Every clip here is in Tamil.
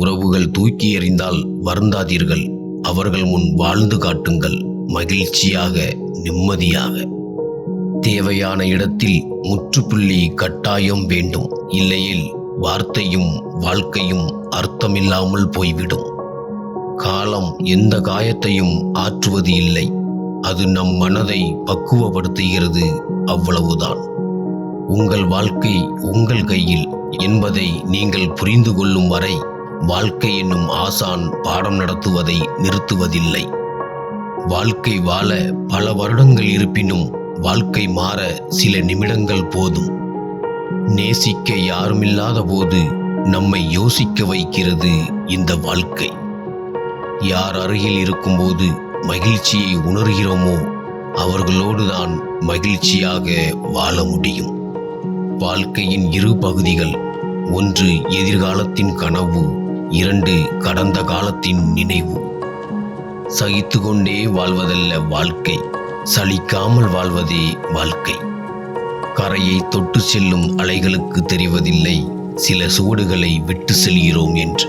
உறவுகள் தூக்கி எறிந்தால் வருந்தாதீர்கள். அவர்கள் முன் வாழ்ந்து காட்டுங்கள், மகிழ்ச்சியாக, நிம்மதியாக. தேவையான இடத்தில் முற்றுப்புள்ளி கட்டாயம் வேண்டும். இல்லையில் வார்த்தையும் வாழ்க்கையும் அர்த்தமில்லாமல் போய்விடும். காலம் எந்த காயத்தையும் ஆற்றுவது இல்லை. அது நம் மனதை பக்குவப்படுத்துகிறது, அவ்வளவுதான். உங்கள் வாழ்க்கை உங்கள் கையில் என்பதை நீங்கள் புரிந்து கொள்ளும் வரை வாழ்க்கை என்னும் ஆசான் பாடம் நடத்துவதை நிறுத்துவதில்லை. வாழ்க்கை வாழ பல வருடங்கள் இருப்பினும் வாழ்க்கை மாற சில நிமிடங்கள் போதும். நேசிக்க யாருமில்லாத போது நம்மை யோசிக்க வைக்கிறது இந்த வாழ்க்கை. யார் அருகில் இருக்கும்போது மகிழ்ச்சியை உணர்கிறோமோ அவர்களோடுதான் மகிழ்ச்சியாக வாழ முடியும். வாழ்க்கையின் இரு பகுதிகள்: ஒன்று எதிர்காலத்தின் கனவு, 2 கடந்த காலத்தின் நினைவு. சகித்து கொண்டே வாழ்வதல்ல வாழ்க்கை, சலிக்காமல் வாழ்வதே வாழ்க்கை. கரையை தொட்டு செல்லும் அலைகளுக்கு தெரிவதில்லை சில சுவடுகளை விட்டு செல்கிறோம் என்று.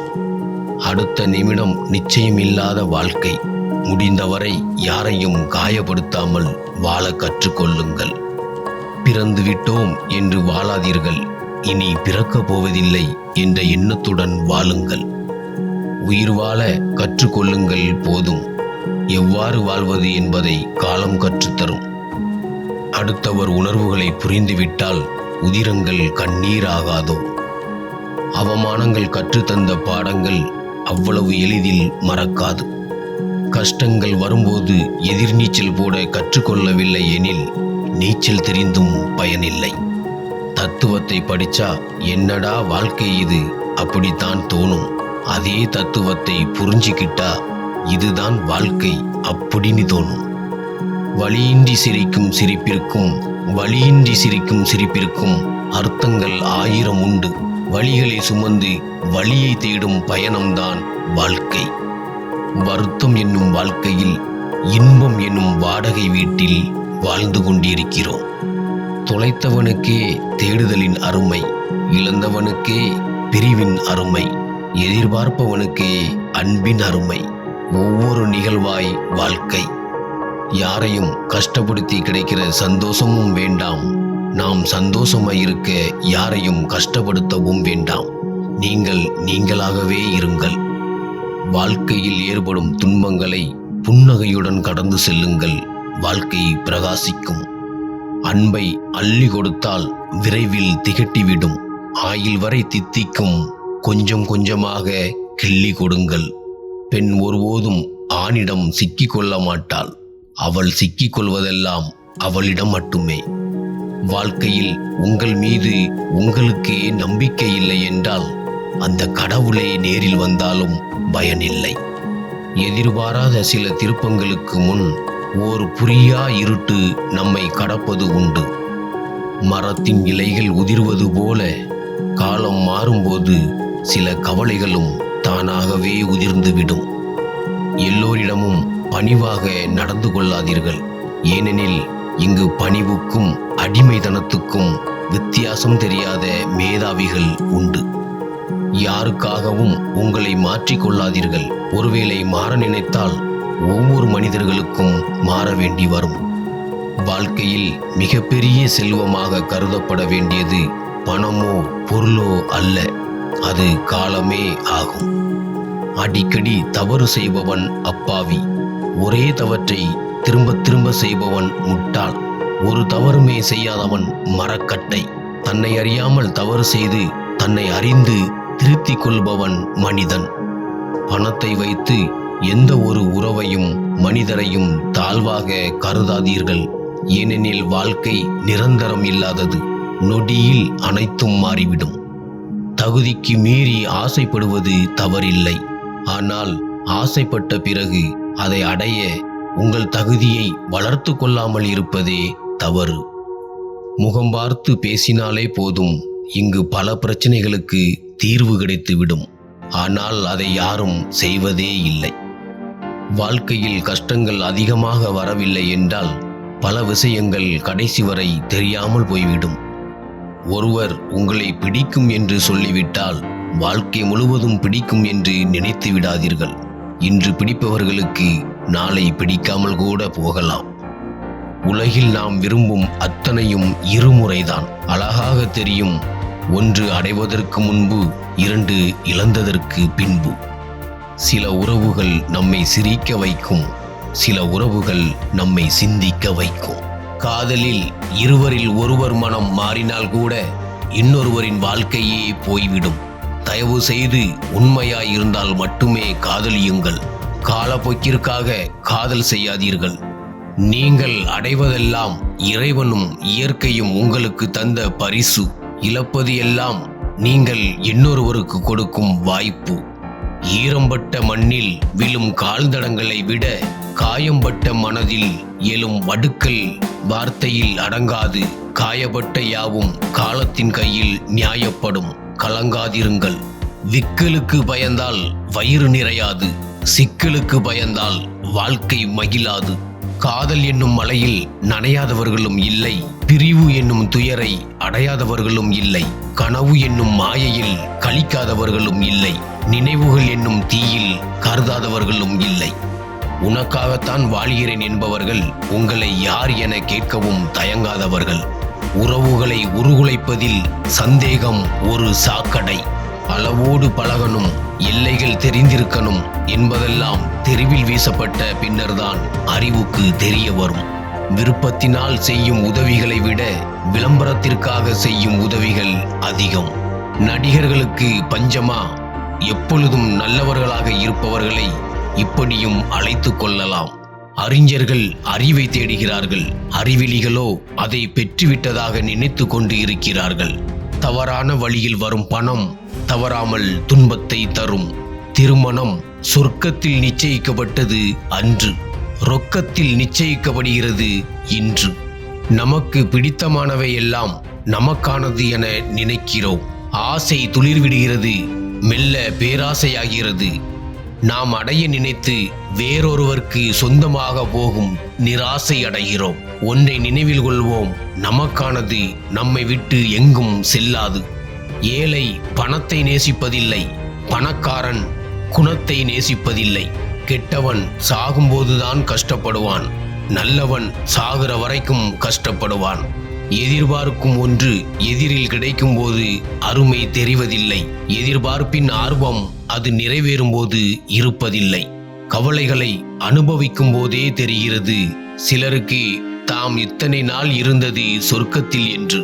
அடுத்த நிமிடம் நிச்சயமில்லாத வாழ்க்கை. முடிந்தவரை யாரையும் காயப்படுத்தாமல் வாழ கற்றுக்கொள்ளுங்கள். பிறந்து விட்டோம் என்று வாழாதீர்கள். இனி பிறக்கப் போவதில்லை என்ற எண்ணத்துடன் வாழுங்கள். உயிர் வாழ கற்றுக்கொள்ளுங்கள் போதும். எவ்வாறு வாழ்வது என்பதை காலம் கற்றுத்தரும். அடுத்தவர் உணர்வுகளை புரிந்துவிட்டால் உதிரங்கள் கண்ணீராகாதோ? அவமானங்கள் கற்றுத்தந்த பாடங்கள் அவ்வளவு எளிதில் மறக்காது. கஷ்டங்கள் வரும்போது எதிர்நீச்சல் போட கற்றுக்கொள்ளவில்லை எனில் நீச்சல் தெரிந்தும் பயனில்லை. தத்துவத்தை படிச்சா என்னடா வாழ்க்கை இது அப்படித்தான் தோணும். அதே தத்துவத்தை புரிஞ்சுக்கிட்டா இதுதான் வாழ்க்கை அப்படின்னு தோணும். வலியின்றி சிரிக்கும் சிரிப்பிற்கும் வலியின்றி சிரிக்கும் சிரிப்பிற்கும் அர்த்தங்கள் 1000 உண்டு. வலிகளை சுமந்து வலியை தேடும் பயணம்தான் வாழ்க்கை. வருத்தம் என்னும் வாழ்க்கையில் இன்பம் என்னும் வாடகை வீட்டில் வாழ்ந்து கொண்டிருக்கிறோம். தொலைத்தவனுக்கே தேடுதலின் அருமை, இழந்தவனுக்கே பிரிவின் அருமை, எதிர்பார்ப்பவனுக்கே அன்பின் அருமை. ஒவ்வொரு நிகழ்வாய் வாழ்க்கை. யாரையும் கஷ்டப்படுத்தி கிடைக்கிற சந்தோஷமும் வேண்டாம். நாம் சந்தோஷமாயிருக்க யாரையும் கஷ்டப்படுத்தவும் வேண்டாம். நீங்கள் நீங்களாகவே இருங்கள். வாழ்க்கையில் ஏற்படும் துன்பங்களை புன்னகையுடன் கடந்து செல்லுங்கள். வாழ்க்கை பிரகாசிக்கும். அன்பை அள்ளி கொடுத்தால் விரைவில் திகட்டிவிடும். ஆயில் வரை தித்திக்கும். கொஞ்சம் கொஞ்சமாக கிள்ளி கொடுங்கள். பெண் ஒருபோதும் ஆணிடம் சிக்கிக்கொள்ள மாட்டாள். அவள் சிக்கிக்கொள்வதெல்லாம் அவளிடம் மட்டுமே. வாழ்க்கையில் உங்கள் மீது உங்களுக்கே நம்பிக்கை இல்லை என்றால் அந்த கடவுளே நேரில் வந்தாலும் பயனில்லை. எதிர்பாராத சில திருப்பங்களுக்கு முன் ஓர் புரியா இருட்டு நம்மை கடப்பது உண்டு. மரத்தின் இலைகள் உதிர்வது போல காலம் மாறும்போது சில கவலைகளும் தானாகவே உதிர்ந்துவிடும். எல்லோரிடமும் பணிவாக நடந்து கொள்ளாதீர்கள். ஏனெனில் இங்கு பணிவுக்கும் அடிமைத்தனத்துக்கும் வித்தியாசம் தெரியாத மேதாவிகள் உண்டு. யாருக்காகவும் உங்களை மாற்றிக்கொள்ளாதீர்கள். ஒருவேளை மாற நினைத்தால் ஒவ்வொரு மனிதர்களுக்கும் மாற வேண்டி வரும். வாழ்க்கையில் மிகப்பெரிய செல்வமாக கருதப்பட வேண்டியது பணமோ பொருளோ அல்ல, அது காலமே ஆகும். அடிக்கடி தவறு செய்பவன் அப்பாவி. ஒரே தவற்றை திரும்ப திரும்ப செய்பவன் முட்டாள். ஒரு தவறுமே செய்யாதவன் மரக்கட்டை. தன்னை அறியாமல் தவறு செய்து தன்னை அறிந்து திருத்திக் கொள்பவன் மனிதன். பணத்தை வைத்து எந்த ஒரு உறவையும் மனிதரையும் தாழ்வாக கருதாதீர்கள். ஏனெனில் வாழ்க்கை நிரந்தரம் இல்லாதது. நொடியில் அனைத்தும் மாறிவிடும். தகுதிக்கு மீறி ஆசைப்படுவது தவறில்லை. ஆனால் ஆசைப்பட்ட பிறகு அதை அடைய உங்கள் தகுதியை வளர்த்து கொள்ளாமல் இருப்பதே தவறு. முகம் பார்த்து பேசினாலே போதும். இங்கு பல பிரச்சனைகளுக்கு தீர்வு கிடைத்துவிடும். ஆனால் அதை யாரும் செய்வதே இல்லை. வாழ்க்கையில் கஷ்டங்கள் அதிகமாக வரவில்லை என்றால் பல விஷயங்கள் கடைசி வரை தெரியாமல் போய்விடும். ஒருவர் உங்களை பிடிக்கும் என்று சொல்லிவிட்டால் வாழ்க்கை முழுவதும் பிடிக்கும் என்று நினைத்து விடாதீர்கள். இன்று பிடிப்பவர்களுக்கு நாளை பிடிக்காமல் கூட போகலாம். உலகில் நாம் விரும்பும் அத்தனையும் இருமுறைதான். அழகாக தெரியும், ஒன்று அடைவதற்கு முன்பு, இரண்டு இழந்ததற்கு பின்பு. சில உறவுகள் நம்மை சிரிக்க வைக்கும், சில உறவுகள் நம்மை சிந்திக்க வைக்கும். காதலில் இருவரில் ஒருவர் மனம் மாறினால் கூட இன்னொருவரின் வாழ்க்கையே போய்விடும். தயவு செய்து உண்மையாயிருந்தால் மட்டுமே காதலியுங்கள். காலப்போக்கிற்காக காதல் செய்யாதீர்கள். நீங்கள் அடைவதெல்லாம் இறைவனும் இயற்கையும் உங்களுக்கு தந்த பரிசு. இழப்பது எல்லாம் நீங்கள் இன்னொருவருக்கு கொடுக்கும் வாய்ப்பு. ஈரம்பட்ட மண்ணில் விழும் கால்தடங்களை விட காயம்பட்ட மனதில் எழும் வடுக்கள் வார்த்தையில் அடங்காது. காயப்பட்ட யாவும் காலத்தின் கையில் நியாயப்படும். கலங்காதிருங்கள். விக்கலுக்கு பயந்தால் வயிறு நிறையாது, சிக்கலுக்கு பயந்தால் வாழ்க்கை மகிழாது. காதல் என்னும் மலையில் நனையாதவர்களும் இல்லை, பிரிவு என்னும் துயரை அடையாதவர்களும் இல்லை, கனவு என்னும் மாயையில் கழிக்காதவர்களும் இல்லை, நினைவுகள் என்னும் தீயில் கருதாதவர்களும் இல்லை. உனக்காகத்தான் வாழ்கிறேன் என்பவர்கள் உங்களை யார் என கேட்கவும் தயங்காதவர்கள். உறவுகளை உருகுலைப்பதில் சந்தேகம் ஒரு சாக்கடை. அளவோடு பழகணும், எல்லைகள் தெரிந்திருக்கணும் என்பதெல்லாம் தெருவில் வீசப்பட்ட பின்னர்தான் அறிவுக்கு தெரிய வரும். விருப்பத்தினால் செய்யும் உதவிகளை விட விளம்பரத்திற்காக செய்யும் உதவிகள் அதிகம். நடிகர்களுக்கு பஞ்சமா? எப்பொழுதும் நல்லவர்களாக இருப்பவர்களை இப்படியும் அழைத்து கொள்ளலாம். அறிஞர்கள் அறிவை தேடுகிறார்கள், அறிவிலிகளோ அதை பெற்றுவிட்டதாக நினைத்து கொண்டு இருக்கிறார்கள். தவறான வழியில் வரும் பணம் தவறாமல் துன்பத்தை தரும். திருமணம் சொர்க்கத்தில் நிச்சயிக்கப்பட்டது அன்று, ரொக்கத்தில் நிச்சயிக்கப்படுகிறது இன்று. நமக்கு பிடித்தமானவை எல்லாம் நமக்கானது என நினைக்கிறோம். ஆசை துளிர்விடுகிறது, மெல்ல பேராசையாகிறது. நாம் அடைய நினைத்து வேறொருவருக்கு சொந்தமாக போகும் நிராசை அடைகிறோம். ஒன்றை நினைவில் கொள்வோம், நமக்கானது நம்மை விட்டு எங்கும் செல்லாது. ஏழை பணத்தை நேசிப்பதில்லை, பணக்காரன் குணத்தை நேசிப்பதில்லை. கெட்டவன் சாகும்போதுதான் கஷ்டப்படுவான், நல்லவன் சாகிற வரைக்கும் கஷ்டப்படுவான். எதிர்பார்க்கும் ஒன்று எதிரில் கிடைக்கும் போது அருமை தெரிவதில்லை. எதிர்பார்ப்பின் ஆர்வம் அது நிறைவேறும் போது இருப்பதில்லை. கவலைகளை அனுபவிக்கும் போதே தெரிகிறது சிலருக்கு தாம் இத்தனை நாள் இருந்தது சொர்க்கத்தில் என்று.